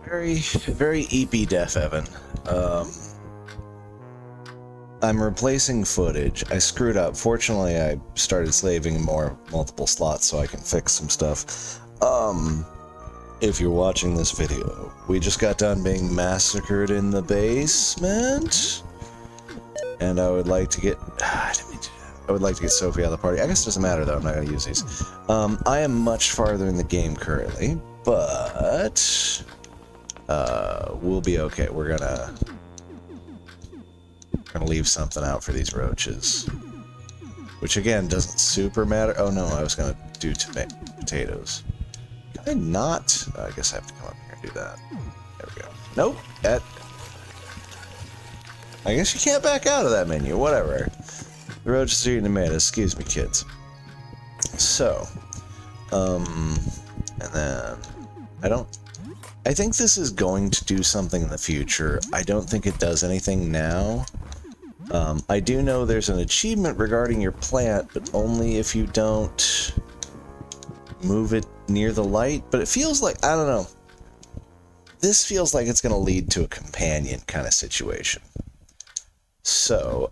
Very, very EP Def Evan. I'm replacing footage. I screwed up. Fortunately, I started saving multiple slots so I can fix some stuff. If you're watching this video, we just got done being massacred in the basement, and I would like to get Sophie out of the party. I guess it doesn't matter though. I'm not gonna use these. I am much farther in the game currently, but we'll be okay. We're gonna leave something out for these roaches, which again doesn't super matter. Oh no, I was gonna do potatoes. Can I not? I guess I have to come up here and do that. There we go. Nope. I guess you can't back out of that menu. Whatever. The roaches are eating tomatoes. Excuse me, kids. So, and then I think this is going to do something in the future. I don't think it does anything now. I do know there's an achievement regarding your plant, but only if you don't move it near the light. But it feels like, I don't know. This feels like it's going to lead to a companion kind of situation. So,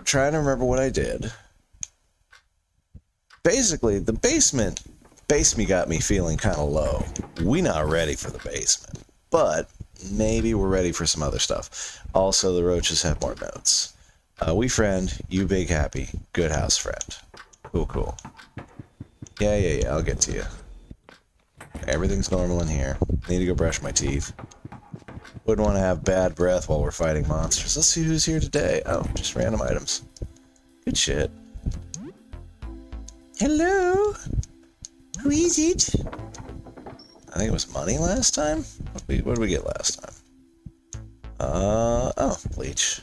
trying to remember what I did. Basically, the basement got me feeling kind of low. We not ready for the basement, but maybe we're ready for some other stuff. Also, the roaches have more notes. We friend, you big happy, good house friend. Cool. Yeah, I'll get to you. Everything's normal in here. Need to go brush my teeth. Wouldn't want to have bad breath while we're fighting monsters. Let's see who's here today. Oh, just random items. Good shit. Hello? Who is it? I think it was money last time? What did we get last time? Oh, bleach.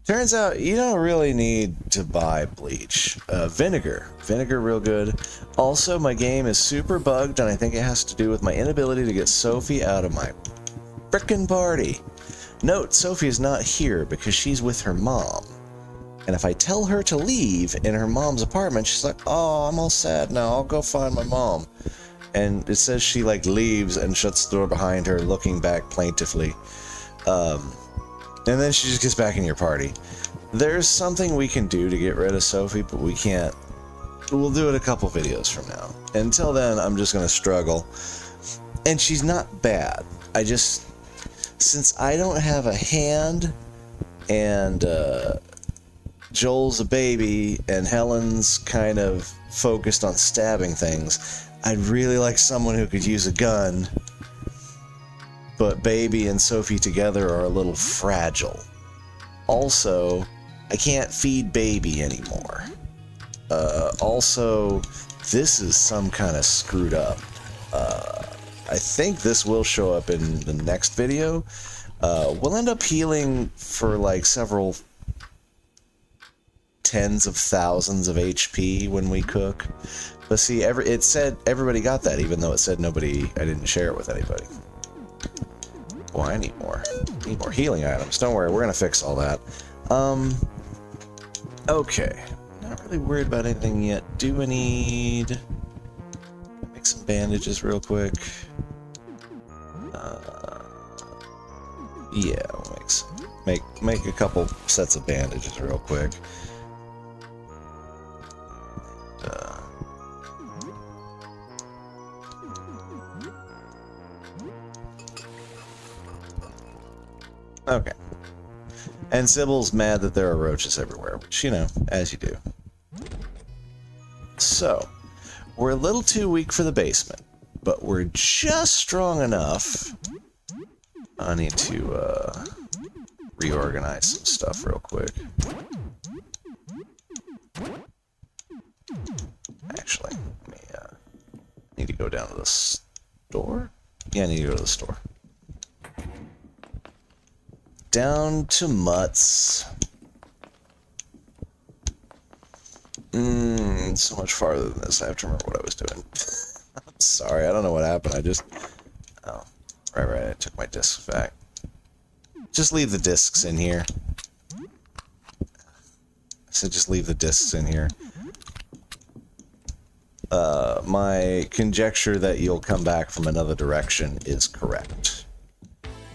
Turns out you don't really need to buy bleach. Vinegar. Vinegar real good. Also, my game is super bugged, and I think it has to do with my inability to get Sophie out of my frickin' party. Note, Sophie is not here because she's with her mom. And if I tell her to leave in her mom's apartment, she's like, oh, I'm all sad now. I'll go find my mom. And it says she, like, leaves and shuts the door behind her, looking back plaintively. And then she just gets back in your party. There's something we can do to get rid of Sophie, but we can't. We'll do it a couple videos from now. Until then, I'm just going to struggle. And she's not bad. Since I don't have a hand, and Joel's a baby, and Helen's kind of focused on stabbing things, I'd really like someone who could use a gun. But Baby and Sophie together are a little fragile. Also, I can't feed Baby anymore. Also, this is some kind of screwed up. I think this will show up in the next video. We'll end up healing for like several tens of thousands of HP when we cook. But see, it said everybody got that, even though it said I didn't share it with anybody. Boy, I need more healing items. Don't worry, we're gonna fix all that. Okay. Not really worried about anything yet. Do I need... make some bandages real quick? Yeah, we'll make a couple sets of bandages real quick. Okay. And Sybil's mad that there are roaches everywhere, which, you know, as you do. So, we're a little too weak for the basement, but we're just strong enough. I need to, reorganize some stuff real quick. Actually, let me, need to go down to the store? Yeah, I need to go to the store. Down to Mutt's. So much farther than this. I have to remember what I was doing. I'm sorry, I don't know what happened. Oh, right, I took my discs back. Just leave the discs in here. I said just leave the discs in here. my conjecture that you'll come back from another direction is correct.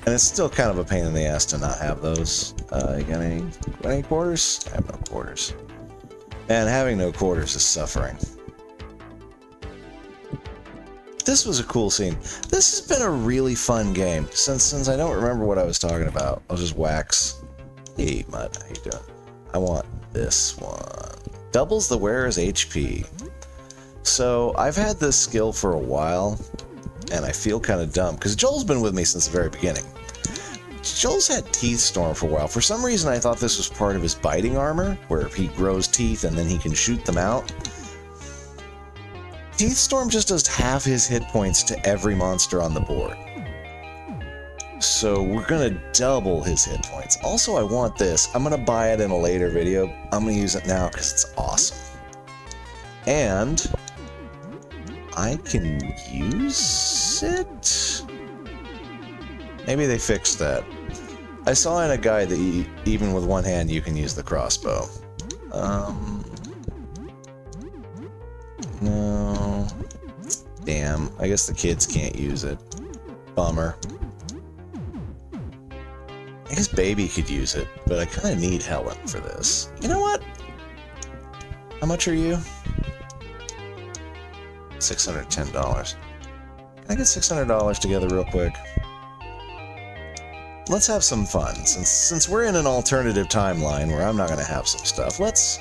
And it's still kind of a pain in the ass to not have those. You got any quarters? I have no quarters. And having no quarters is suffering. This was a cool scene. This has been a really fun game. Since I don't remember what I was talking about, I'll just wax. Hey, Mud, how you doing? I want this one. Doubles the wearer's HP. So, I've had this skill for a while, and I feel kind of dumb, because Joel's been with me since the very beginning. Joel's had Teeth Storm for a while. For some reason, I thought this was part of his biting armor, where he grows teeth and then he can shoot them out. Teeth Storm just does half his hit points to every monster on the board. So we're gonna double his hit points. Also, I want this. I'm gonna buy it in a later video. I'm gonna use it now because it's awesome. And I can use it? Maybe they fixed that. I saw in a guide that even with one hand you can use the crossbow. No. Damn, I guess the kids can't use it. Bummer. I guess Baby could use it, but I kind of need Helen for this. You know what? How much are you? $610. Can I get $600 together real quick? Let's have some fun. Since we're in an alternative timeline where I'm not gonna have some stuff, let's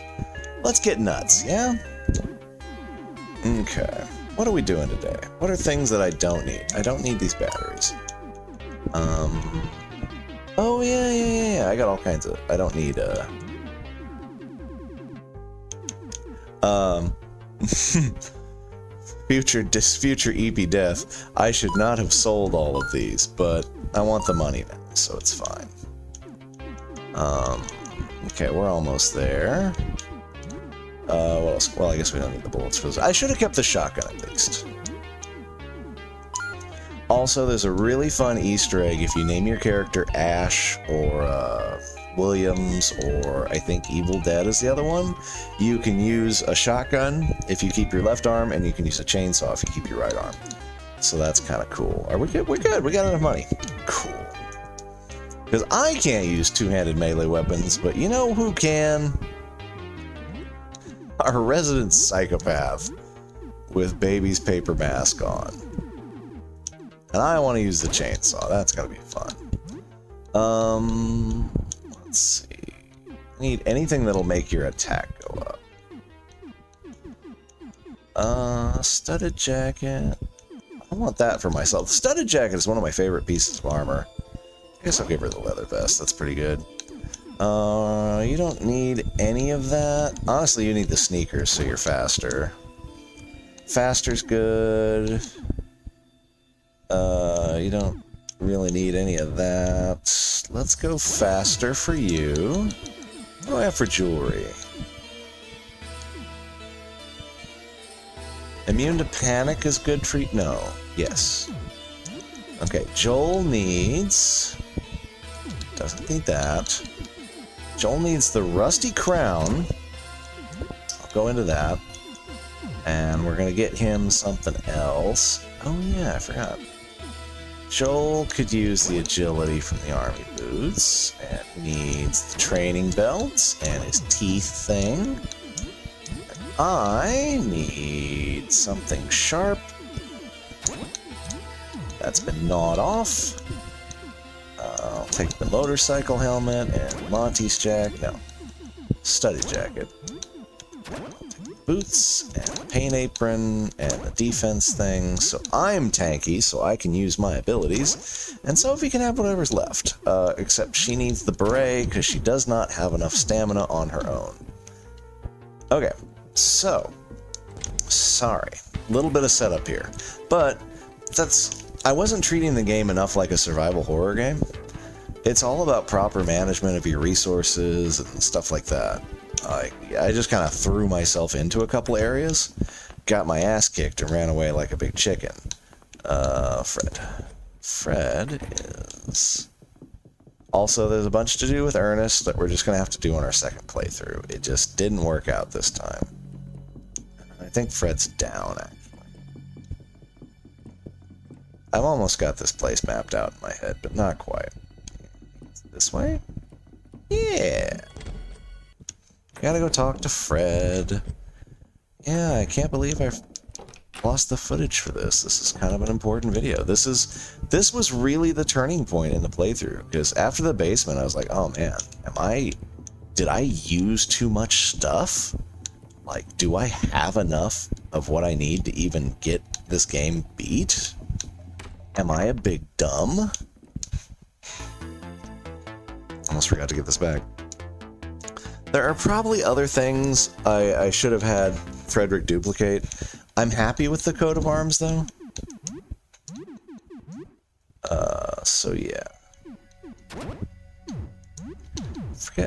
get nuts, yeah? Okay. What are we doing today? What are things that I don't need? I don't need these batteries. Oh yeah. I got all kinds of. I don't need future EP death. I should not have sold all of these, but I want the money now, so it's fine. Okay, we're almost there. What else? Well, I guess we don't need the bullets for this. I should have kept the shotgun at least. Also, there's a really fun Easter egg if you name your character Ash or Williams, or I think Evil Dead is the other one. You can use a shotgun if you keep your left arm, and you can use a chainsaw if you keep your right arm. So that's kind of cool. Are we good? We're good. We got enough money. Cool. Because I can't use two-handed melee weapons, but you know who can? Our resident psychopath with Baby's paper mask on. And I want to use the chainsaw. That's gotta be fun. Let's see. I need anything that'll make your attack go up. Studded jacket. I want that for myself. The studded jacket is one of my favorite pieces of armor. I guess I'll give her the leather vest. That's pretty good. You don't need any of that. Honestly, you need the sneakers, so you're faster. Faster's good. You don't really need any of that. Let's go faster for you. What do I have for jewelry? Immune to panic is good for you. No. Yes. Okay, Joel needs... Doesn't need that. Joel needs the rusty crown. I'll go into that. And we're gonna get him something else. Oh yeah, I forgot. Joel could use the agility from the army boots, and needs the training belts and his teeth thing. I need something sharp. That's been gnawed off. I'll take the motorcycle helmet and Monty's jacket. No, studded jacket. Boots and a paint apron and a defense thing. So I'm tanky, so I can use my abilities. And Sophie can have whatever's left. Except she needs the beret because she does not have enough stamina on her own. Okay, so sorry, little bit of setup here, but I wasn't treating the game enough like a survival horror game. It's all about proper management of your resources and stuff like that. I just kind of threw myself into a couple areas, got my ass kicked, and ran away like a big chicken. Fred is... Also, there's a bunch to do with Ernest that we're just going to have to do on our second playthrough. It just didn't work out this time. I think Fred's down, actually. I've almost got this place mapped out in my head, but not quite. This way? Yeah. Gotta go talk to Fred. Yeah, I can't believe I've lost the footage for this. This is kind of an important video. This was really the turning point in the playthrough, because after the basement, I was like, oh man, did I use too much stuff? Like, do I have enough of what I need to even get this game beat? Am I a big dumb? Almost forgot to get this back. There are probably other things I should have had Frederick duplicate. I'm happy with the coat of arms, though. So yeah.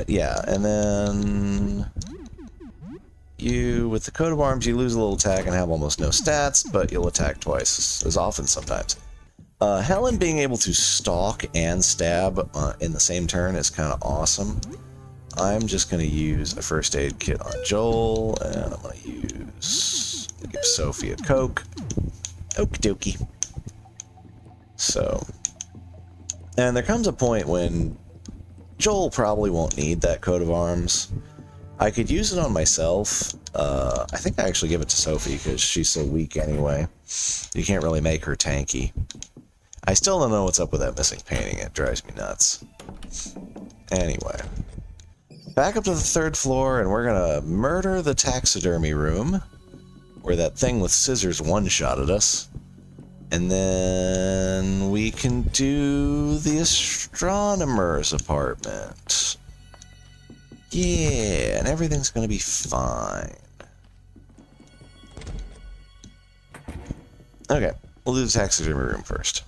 Yeah, and then with the coat of arms, you lose a little attack and have almost no stats, but you'll attack twice as often sometimes. Helen being able to stalk and stab in the same turn is kind of awesome. I'm just going to use a first aid kit on Joel, and I'm going to give Sophie a Coke. Okie dokie. So, and there comes a point when Joel probably won't need that coat of arms. I could use it on myself. I think I actually give it to Sophie because she's so weak anyway. You can't really make her tanky. I still don't know what's up with that missing painting. It drives me nuts. Anyway. Back up to the 3rd floor, and we're gonna murder the taxidermy room, where that thing with scissors one-shotted us. And then we can do the astronomer's apartment. Yeah, and everything's gonna be fine. Okay, we'll do the taxidermy room first.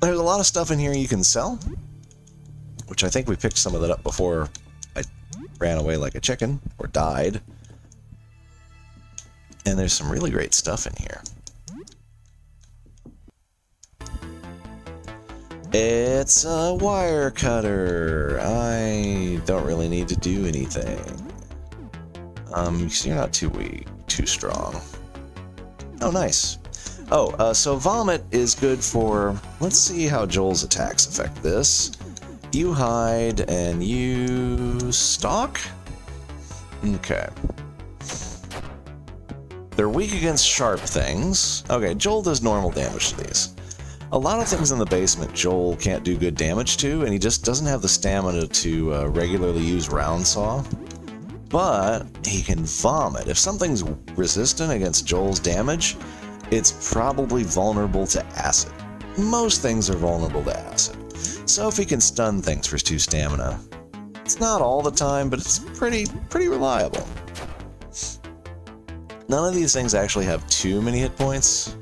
There's a lot of stuff in here you can sell, which I think we picked some of that up before I ran away like a chicken, or died. And there's some really great stuff in here. It's a wire cutter. I don't really need to do anything. So you're not too weak, too strong. Oh, nice. Oh, so vomit is good for... Let's see how Joel's attacks affect this. You hide, and you stalk? Okay. They're weak against sharp things. Okay, Joel does normal damage to these. A lot of things in the basement Joel can't do good damage to, and he just doesn't have the stamina to regularly use round saw. But he can vomit. If something's resistant against Joel's damage, it's probably vulnerable to acid. Most things are vulnerable to acid. Sophie can stun things for 2 stamina. It's not all the time, but it's pretty reliable. None of these things actually have too many hit points.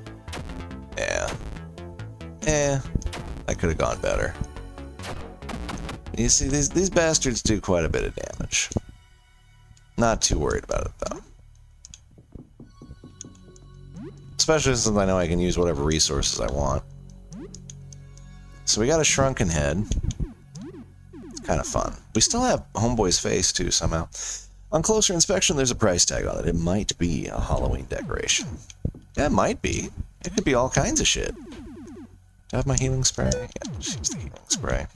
That could have gone better. You see, these bastards do quite a bit of damage. Not too worried about it, though. Especially since I know I can use whatever resources I want. So we got a shrunken head. Kind of fun. We still have Homeboy's face, too, somehow. On closer inspection, there's a price tag on it. It might be a Halloween decoration. Yeah, it might be. It could be all kinds of shit. Do I have my healing spray? Yeah, just use the healing spray.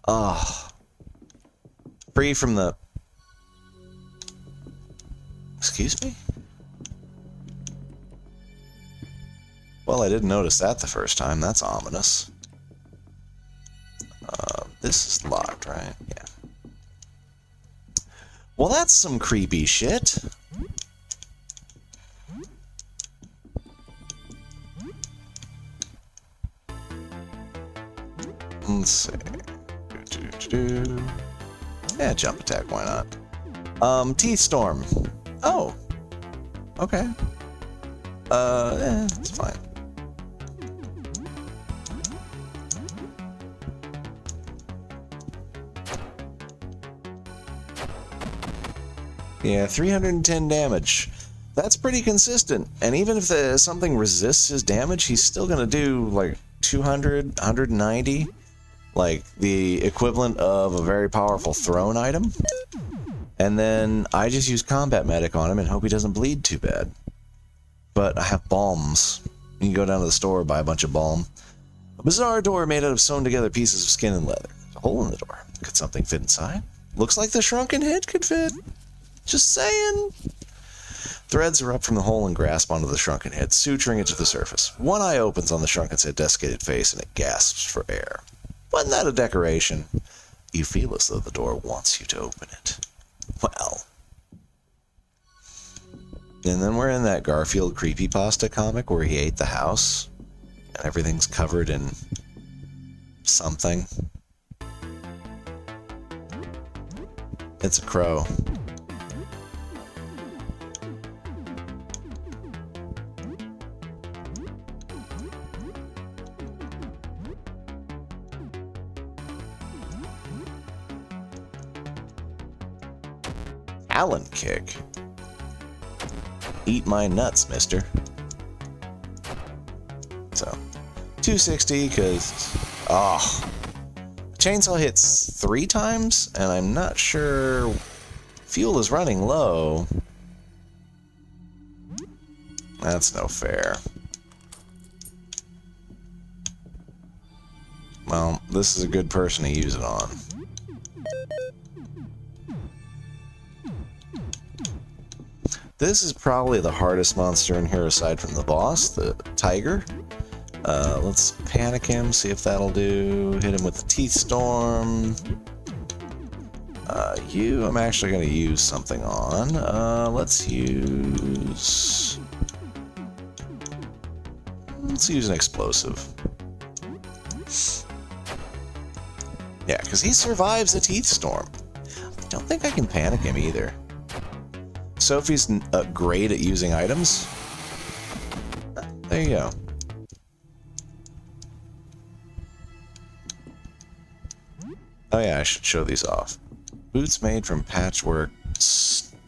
Ah. Free from the... Excuse me? Well, I didn't notice that the first time. That's ominous. This is locked, right? Yeah. Well, that's some creepy shit. Let's see. Yeah, jump attack, why not? Teeth Storm. Oh. Okay. It's fine. Yeah, 310 damage. That's pretty consistent. And even if something resists his damage, he's still gonna do like 200, 190. Like the equivalent of a very powerful thrown item. And then I just use combat medic on him and hope he doesn't bleed too bad. But I have balms. You can go down to the store, buy a bunch of balm. A bizarre door made out of sewn together pieces of skin and leather. There's a hole in the door. Could something fit inside? Looks like the shrunken head could fit. Just saying. Threads are up from the hole and grasp onto the shrunken head, suturing it to the surface. One eye opens on the shrunken head's desiccated face and it gasps for air. Wasn't that a decoration? You feel as though the door wants you to open it. Well. And then we're in that Garfield creepypasta comic where he ate the house and everything's covered in something. It's a crow. Allen kick. Eat my nuts, mister. So, 260 because, chainsaw hits 3 times, and I'm not sure fuel is running low. That's no fair. Well, this is a good person to use it on. This is probably the hardest monster in here aside from the boss, the tiger. Let's panic him, see if that'll do. Hit him with the teeth storm. I'm actually going to use something on. Let's use an explosive. Yeah, because he survives a teeth storm. I don't think I can panic him either. Sophie's great at using items. There you go. Oh yeah, I should show these off. Boots made from patchwork stuff.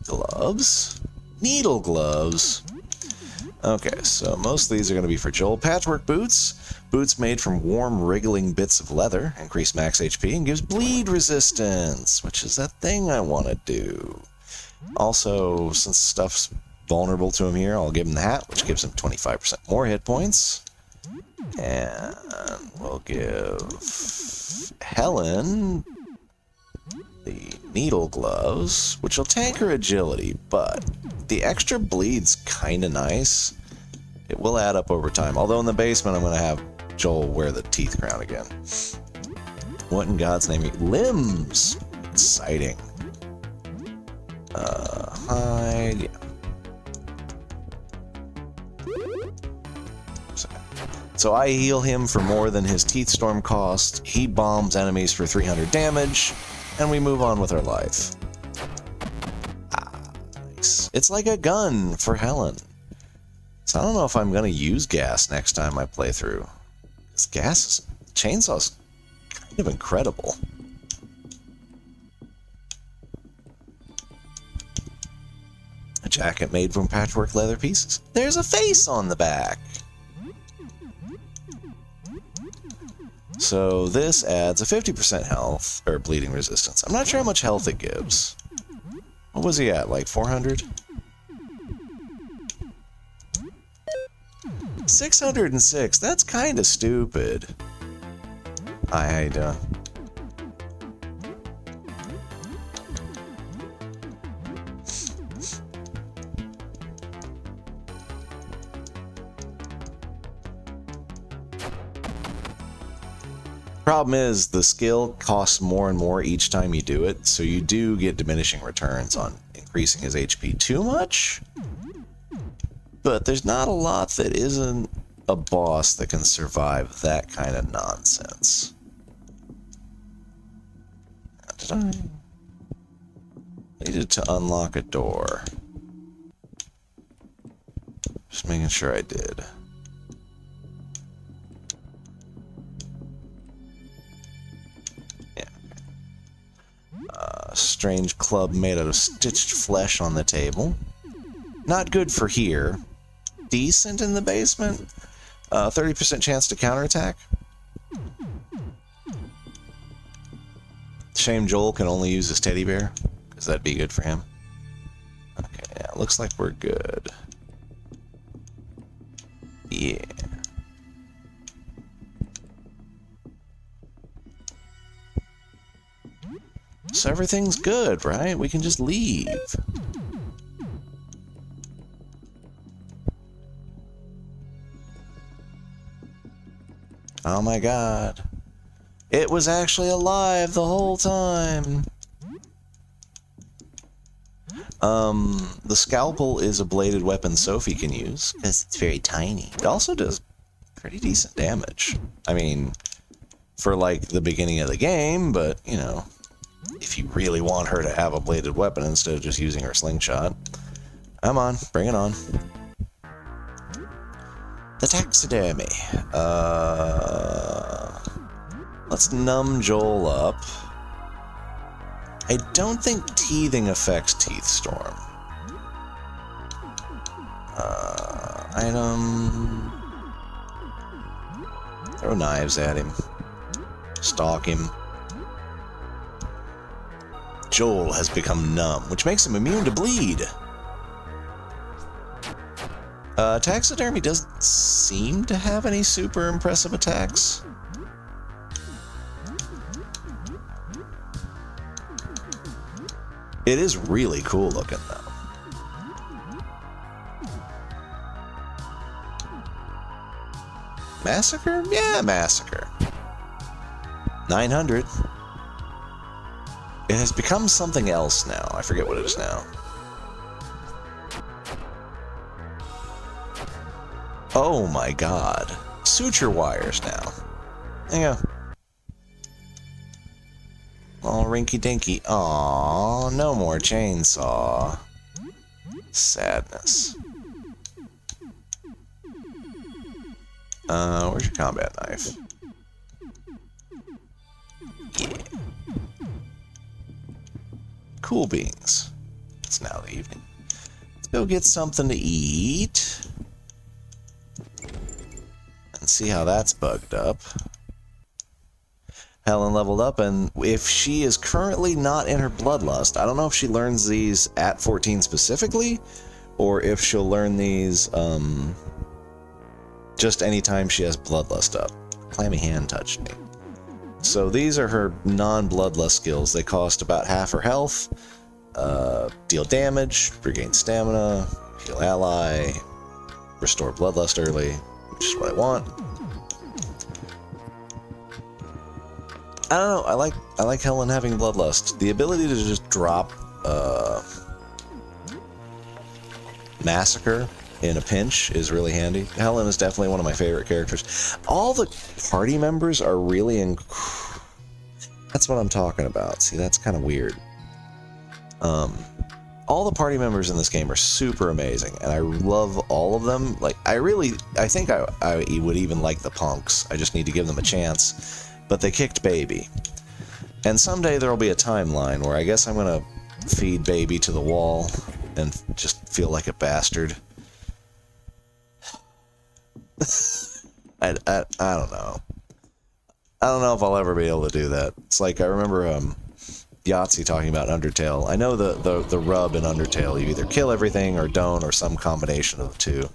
Gloves? Needle gloves. Okay, so most of these are going to be for Joel. Patchwork boots. Boots made from warm, wriggling bits of leather. Increase max HP and gives bleed resistance, which is that thing I want to do. Also, since stuff's vulnerable to him here, I'll give him the hat, which gives him 25% more hit points. And we'll give Helen the needle gloves, which will tank her agility, but the extra bleed's kind of nice. It will add up over time, although in the basement I'm going to have Joel wear the teeth crown again. What in God's name? Limbs! Exciting. Hide, yeah. So I heal him for more than his teeth storm cost, he bombs enemies for 300 damage, and we move on with our life. Nice. It's like a gun for Helen. So I don't know if I'm going to use gas next time I play through. This chainsaw's kind of incredible. A jacket made from patchwork leather pieces. There's a face on the back. So this adds a 50% health, or bleeding resistance. I'm not sure how much health it gives. What was he at, like 400? 606, that's kind of stupid. Problem is, the skill costs more and more each time you do it, so you do get diminishing returns on increasing his HP too much. But there's not a lot that isn't a boss that can survive that kind of nonsense. Did I? Needed to unlock a door. Just making sure I did. Strange club made out of stitched flesh on the table. Not good for here. Decent in the basement. 30% chance to counterattack. shame Joel can only use his teddy bear, because that'd be good for him. Okay, yeah, looks like we're good. Yeah. So everything's good, right? We can just leave. Oh my god. It was actually alive the whole time. The scalpel is a bladed weapon Sophie can use, because it's very tiny. It also does pretty decent damage. I mean, for like the beginning of the game, but, you know, if you really want her to have a bladed weapon instead of just using her slingshot. Come on, bring it on. The taxidermy. Let's numb Joel up. I don't think teething affects Teeth Storm. Item. Throw knives at him. Stalk him. Joel has become numb, which makes him immune to bleed. Taxidermy doesn't seem to have any super impressive attacks. It is really cool looking, though. Massacre? Yeah, Massacre. 900. It has become something else now. I forget what it is now. Oh my god. Suture wires now. There you go. Oh, rinky dinky. Aw, no more chainsaw. Sadness. Where's your combat knife? Yeah. Cool beans. It's now the evening. Let's go get something to eat. And see how that's bugged up. Helen leveled up, and if she is currently not in her bloodlust, I don't know if she learns these at 14 specifically, or if she'll learn these just anytime she has bloodlust up. Clammy hand touched me. So these are her non-bloodlust skills. They cost about half her health, deal damage, regain stamina, heal ally, restore bloodlust early, which is what I want. I don't know, I like Helen having bloodlust. The ability to just drop Massacre in a pinch is really handy. Helen is definitely one of my favorite characters. All the party members are really that's what I'm talking about. See, that's kind of weird. All the party members in this game are super amazing, and I love all of them. Like, I think I would even like the punks. I just need to give them a chance. But they kicked Baby. And someday there'll be a timeline where I guess I'm gonna feed Baby to the wall and just feel like a bastard. I don't know. I don't know if I'll ever be able to do that. It's like, I remember Yahtzee talking about Undertale. I know the rub in Undertale, you either kill everything or don't, or some combination of the two.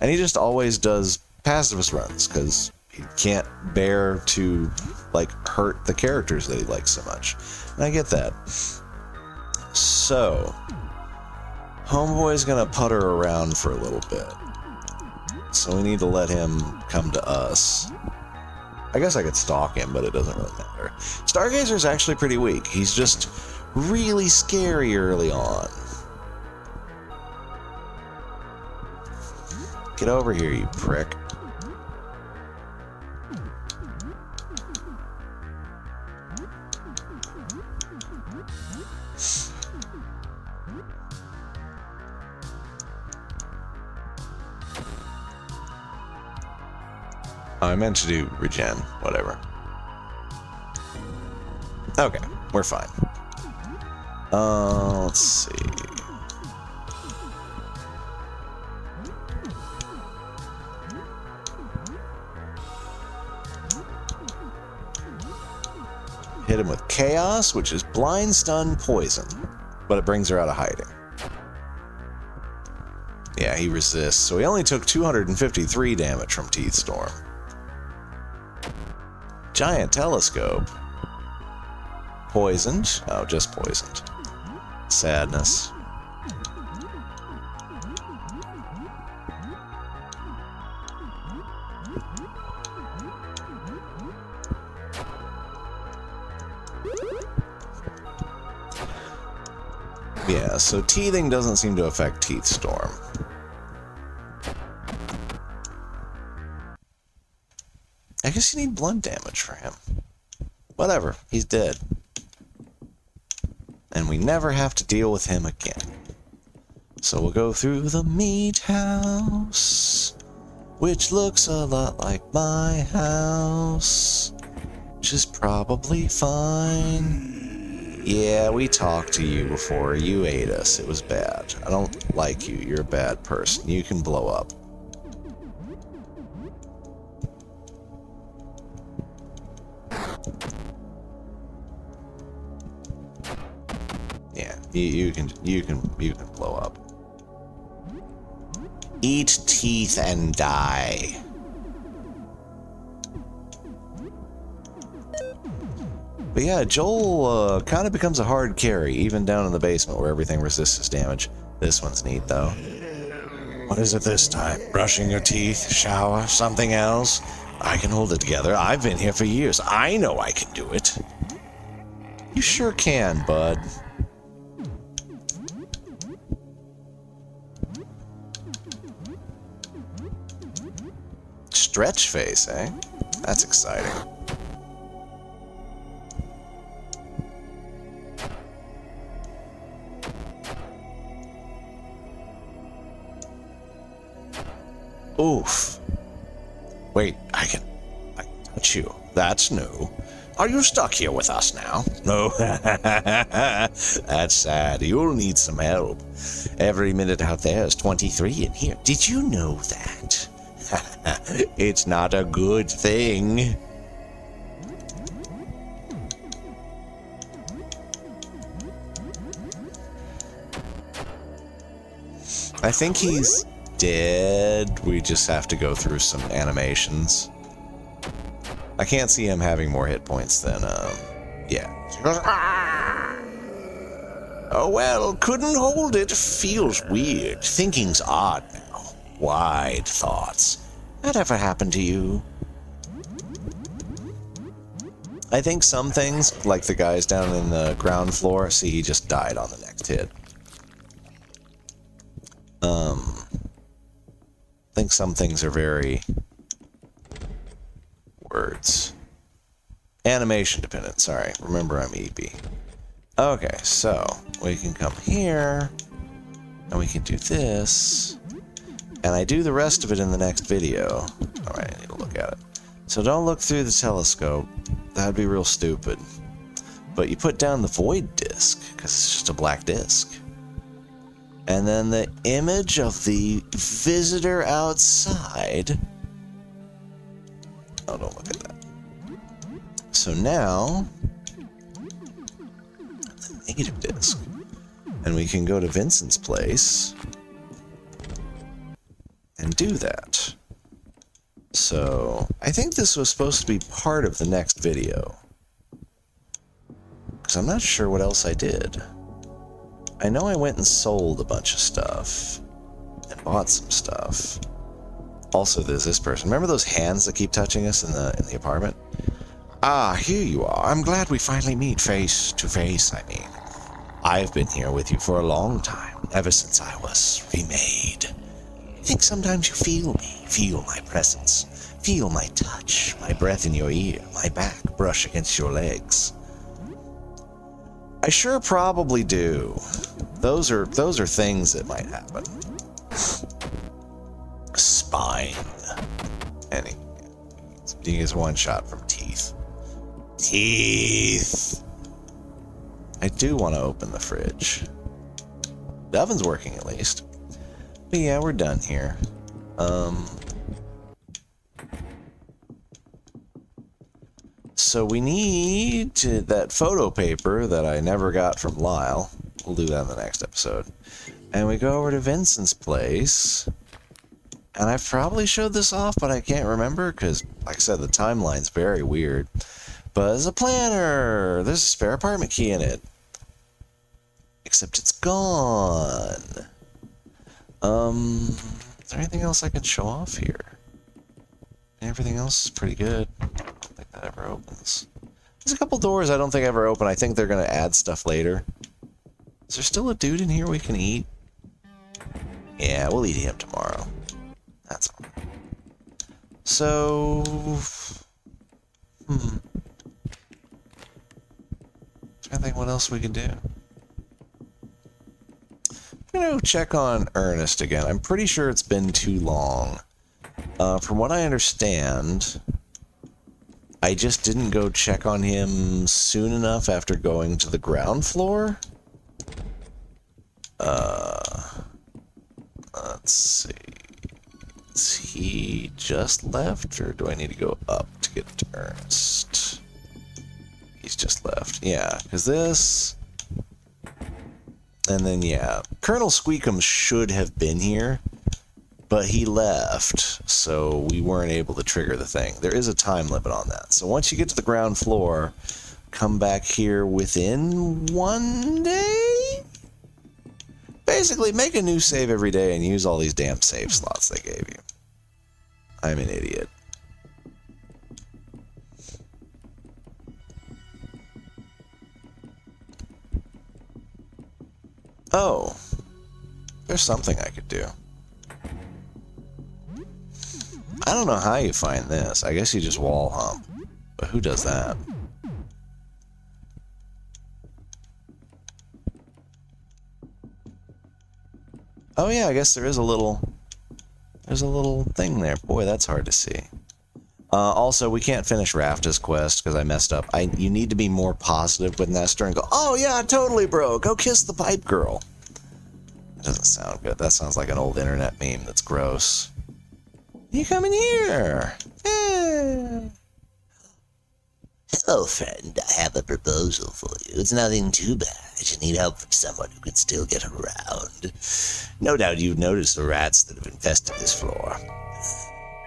And he just always does pacifist runs, because he can't bear to, like, hurt the characters that he likes so much. And I get that. So, Homeboy's gonna putter around for a little bit. So we need to let him come to us. I guess I could stalk him, but it doesn't really matter. Stargazer's actually pretty weak. He's just really scary early on. Get over here, you prick. I meant to do regen, whatever. Okay, we're fine. Let's see. Hit him with chaos, which is blind, stun, poison, but it brings her out of hiding. Yeah, he resists, so he only took 253 damage from Teeth Storm. Giant telescope. Poisoned. Oh, just poisoned. Sadness. Yeah, so teething doesn't seem to affect Teeth Storm. I guess you need blunt damage for him. Whatever, he's dead. And we never have to deal with him again. So we'll go through the meat house, which looks a lot like my house, which is probably fine. Yeah, we talked to you before. You ate us. It was bad. I don't like you. You're a bad person. You can blow up. Yeah, you can blow up. Eat teeth and die. But yeah, Joel kind of becomes a hard carry, even down in the basement where everything resists his damage. This one's neat, though. What is it this time? Brushing your teeth? Shower? Something else? I can hold it together. I've been here for years. I know I can do it. You sure can, bud. Stretch face, eh? That's exciting. Oof. Wait, I can touch you. That's new. Are you stuck here with us now? No. That's sad. You'll need some help. Every minute out there is 23 in here. Did you know that? It's not a good thing. I think he's dead. We just have to go through some animations. I can't see him having more hit points than, yeah. Oh well, couldn't hold it. Feels weird. Thinking's odd now. Wide thoughts. That ever happened to you? I think some things, like the guys down in the ground floor, see, he just died on the next hit. I think some things are very words. Animation dependent, sorry. Remember, I'm EP. Okay, so we can come here, and we can do this, and I do the rest of it in the next video. Alright, I need to look at it. So don't look through the telescope. That'd be real stupid. But you put down the void disk, because it's just a black disk. And then the image of the visitor outside. Oh, don't look at that. So now, the negative disk. And we can go to Vincent's place and do that. So, I think this was supposed to be part of the next video. Because I'm not sure what else I did. I know I went and sold a bunch of stuff. And bought some stuff. Also, there's this person. Remember those hands that keep touching us in the apartment? Ah, here you are. I'm glad we finally meet face to face, I mean. I've been here with you for a long time, ever since I was remade. I think sometimes you feel me, feel my presence, feel my touch, my breath in your ear, my back brush against your legs. I sure probably do. Those are things that might happen. Spine. And he gets one shot from teeth. Teeth! I do want to open the fridge. The oven's working at least. But yeah, we're done here. So So we need that photo paper that I never got from Lyle. We'll do that in the next episode. And we go over to Vincent's place. And I've probably showed this off, but I can't remember because, like I said, the timeline's very weird. But there's a planner. There's a spare apartment key in it. Except it's gone. Is there anything else I can show off here? Everything else is pretty good. I don't think that ever opens. There's a couple doors I don't think ever open. I think they're going to add stuff later. Is there still a dude in here we can eat? Yeah, we'll eat him tomorrow. That's all. So... I'm trying to think what else we can do. I'm going to check on Ernest again. I'm pretty sure it's been too long. From what I understand, I just didn't go check on him soon enough after going to the ground floor. Let's see. Is he just left, or do I need to go up to get to Ernest? He's just left. Yeah, because this... And then, yeah. Colonel Squeakum should have been here, but he left, so we weren't able to trigger the thing. There is a time limit on that. So once you get to the ground floor, come back here within 1 day? Basically, make a new save every day and use all these damn save slots they gave you. I'm an idiot. Oh, there's something I could do. I don't know how you find this. I guess you just wall hump. But who does that? Oh yeah, I guess there's a little thing there. Boy, that's hard to see. Also, we can't finish Rafta's quest because I messed up. You need to be more positive with Nestor and go, oh yeah, totally bro, go kiss the pipe girl. That doesn't sound good. That sounds like an old internet meme that's gross. You coming here? Eh. Hello, friend. I have a proposal for you. It's nothing too bad. You need help from someone who can still get around. No doubt you've noticed the rats that have infested this floor.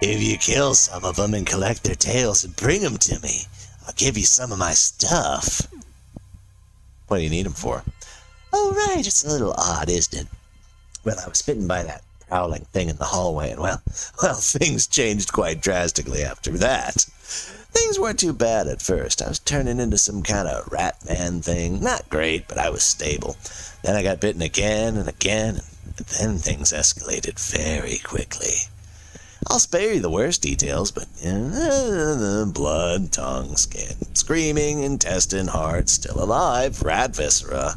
If you kill some of them and collect their tails and bring them to me, I'll give you some of my stuff. What do you need them for? Oh, right. It's a little odd, isn't it? Well, I was bitten by that prowling thing in the hallway, and well, things changed quite drastically after that. Things weren't too bad at first. I was turning into some kind of rat man thing. Not great, but I was stable. Then I got bitten again and again, and then things escalated very quickly. I'll spare you the worst details, but blood, tongue, skin, screaming, intestine, heart, still alive, rat viscera.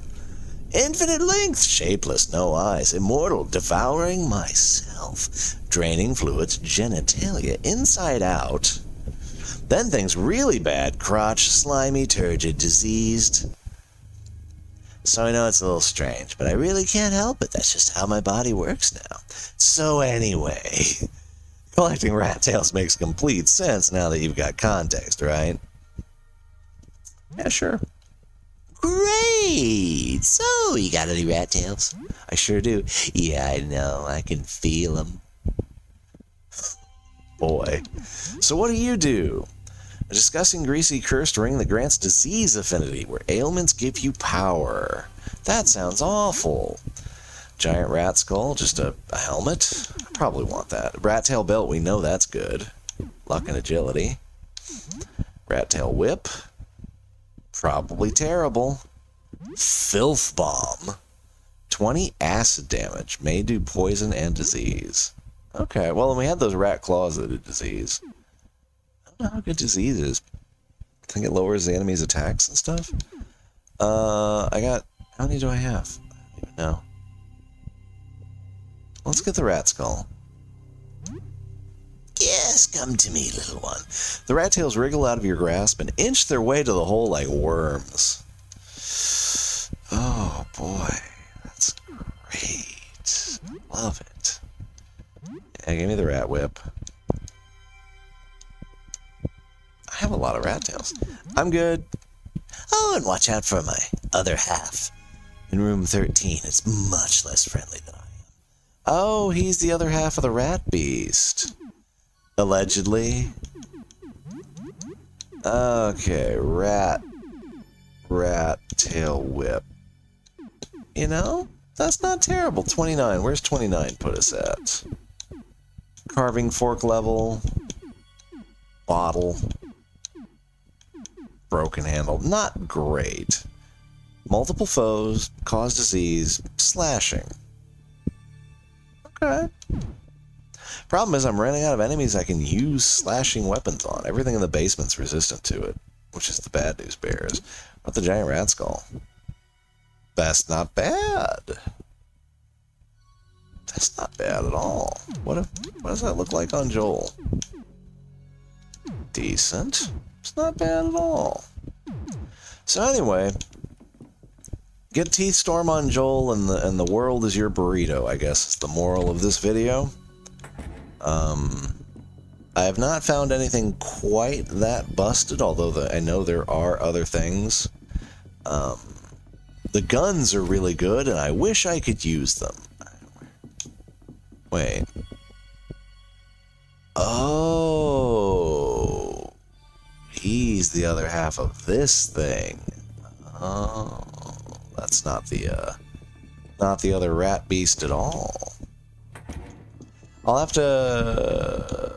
Infinite length, shapeless, no eyes, immortal, devouring myself, draining fluids, genitalia, inside out. Then things really bad, crotch, slimy, turgid, diseased. So I know it's a little strange, but I really can't help it. That's just how my body works now. So anyway, collecting rat tails makes complete sense now that you've got context, right? Yeah, sure. Great! So, you got any rat tails? I sure do. Yeah, I know. I can feel them. Boy. So what do? A disgusting, greasy, cursed ring that grants disease affinity, where ailments give you power. That sounds awful. Giant rat skull, just a helmet? I probably want that. Rat tail belt, we know that's good. Luck and agility. Rat tail whip? Probably terrible. Filth bomb. 20 acid damage. May do poison and disease. Okay, well, and we had those rat claws that did disease. I don't know how good disease is. I think it lowers the enemy's attacks and stuff. How many do I have? I don't even know. Let's get the rat skull. Yes, come to me, little one. The rat tails wriggle out of your grasp and inch their way to the hole like worms. Oh, boy. That's great. Love it. Yeah, give me the rat whip. I have a lot lot of rat tails. I'm good. Oh, and watch out for my other half. In room 13, it's much less friendly than I am. Oh, he's the other half of the rat beast. Allegedly. Okay, rat tail whip. You know, that's not terrible. 29. Where's 29 put us at? Carving fork level. Bottle. Broken handle. Not great. Multiple foes, cause disease, slashing. Okay. Problem is I'm running out of enemies I can use slashing weapons on. Everything in the basement's resistant to it, which is the bad news bears. But the giant rat skull. That's not bad. That's not bad at all. What does that look like on Joel? Decent. It's not bad at all. So anyway, get Teeth Storm on Joel and the world is your burrito, I guess is the moral of this video. I have not found anything quite that busted, although I know there are other things. The guns are really good, and I wish I could use them. Wait. Oh. He's the other half of this thing. Oh. That's not the other rat beast at all. I'll have to...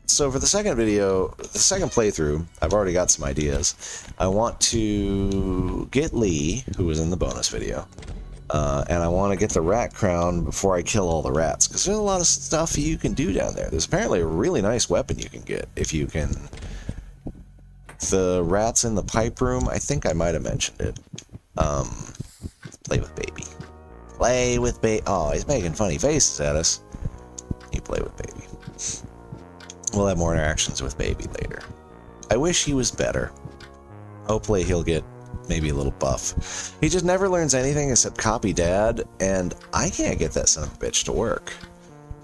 So for the second video, the second playthrough, I've already got some ideas. I want to get Lee, who was in the bonus video, and I want to get the rat crown before I kill all the rats, because there's a lot of stuff you can do down there. There's apparently a really nice weapon you can get if you can... The rats in the pipe room, I think I might have mentioned it. Play with baby. Play with baby. Oh, he's making funny faces at us. You play with baby. We'll have more interactions with baby later. I wish he was better. Hopefully he'll get maybe a little buff. He just never learns anything except copy dad, and I can't get that son of a bitch to work.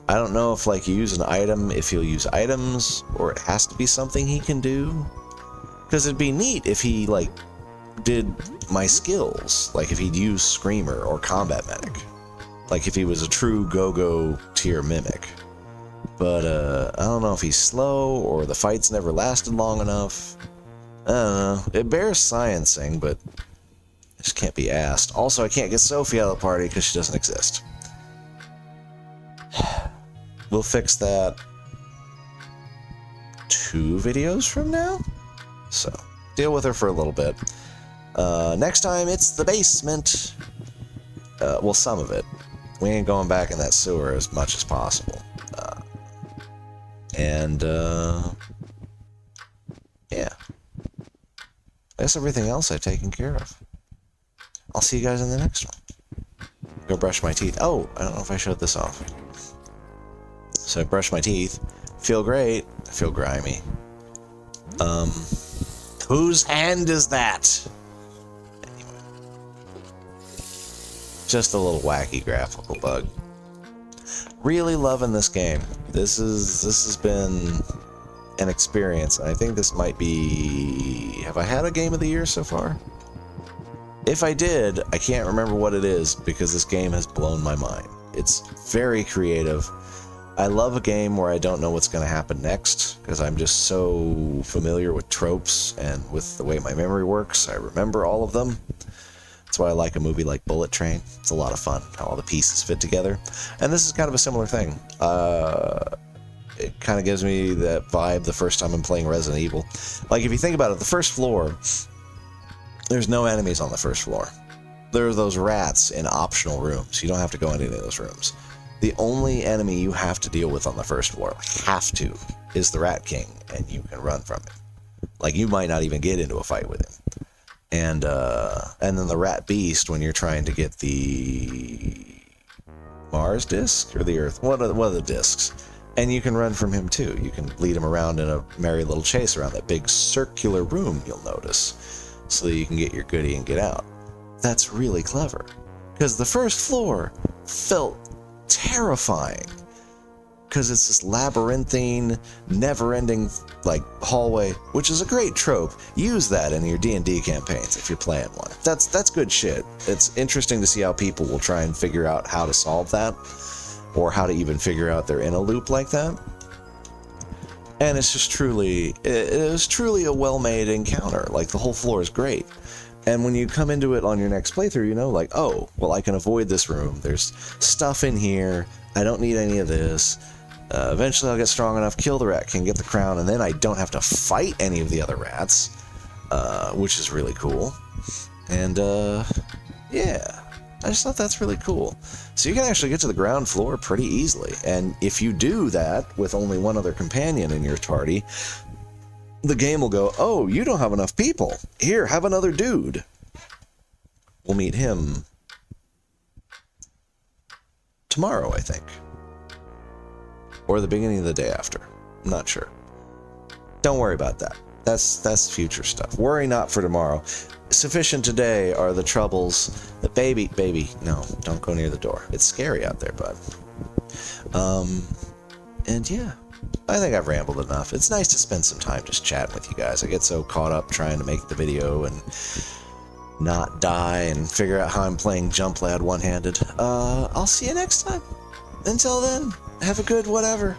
I don't know if, like, you use an item, if he'll use items, or it has to be something he can do. Because it'd be neat if he, like, did my skills. Like, if he'd use Screamer or Combat Medic. Like, if he was a true go-go tier mimic. But, I don't know if he's slow, or the fights never lasted long enough. I don't know. It bears sciencing, but it just can't be asked. Also, I can't get Sophie out of the party because she doesn't exist. We'll fix that 2 videos from now? So, deal with her for a little bit. Next time, it's the basement. Well, some of it. We ain't going back in that sewer as much as possible. Yeah. I guess everything else I've taken care of. I'll see you guys in the next one. Go brush my teeth. Oh, I don't know if I showed this off. So I brush my teeth. Feel great. I feel grimy. Whose hand is that? Anyway. Just a little wacky graphical bug. Really loving this game. This has been an experience. I think this might be... Have I had a game of the year so far? If I did, I can't remember what it is because this game has blown my mind. It's very creative. I love a game where I don't know what's going to happen next because I'm just so familiar with tropes and with the way my memory works. I remember all of them. That's why I like a movie like Bullet Train. It's a lot of fun how all the pieces fit together. And this is kind of a similar thing. It kind of gives me that vibe the first time I'm playing Resident Evil. Like, if you think about it, the first floor, there's no enemies on the first floor. There are those rats in optional rooms. You don't have to go into any of those rooms. The only enemy you have to deal with on the first floor, is the Rat King, and you can run from him. Like, you might not even get into a fight with him. And then the Rat Beast, when you're trying to get the Mars disc or the Earth, one of the discs. And you can run from him too. You can lead him around in a merry little chase around that big circular room, you'll notice, so that you can get your goodie and get out. That's really clever. Because the first floor felt terrifying. because it's this labyrinthine, never-ending like hallway, which is a great trope. Use that in your D&D campaigns if you're playing one. That's good shit. It's interesting to see how people will try and figure out how to solve that, or how to even figure out they're in a loop like that. And it's just truly, it was truly a well-made encounter. Like, the whole floor is great. And when you come into it on your next playthrough, you know, like, oh, well, I can avoid this room. There's stuff in here. I don't need any of this. Eventually I'll get strong enough, kill the Rat King, get the crown, and then I don't have to fight any of the other rats, which is really cool. And, yeah, I just thought that's really cool. So you can actually get to the ground floor pretty easily. And if you do that with only one other companion in your party, the game will go, oh, you don't have enough people. Here, have another dude. We'll meet him tomorrow, I think. Or the beginning of the day after. I'm not sure. Don't worry about that. That's future stuff. Worry not for tomorrow. Sufficient today are the troubles. The baby, no, don't go near the door. It's scary out there, bud. And yeah. I think I've rambled enough. It's nice to spend some time just chatting with you guys. I get so caught up trying to make the video and not die and figure out how I'm playing Jump Lad one-handed. I'll see you next time. Until then, have a good whatever.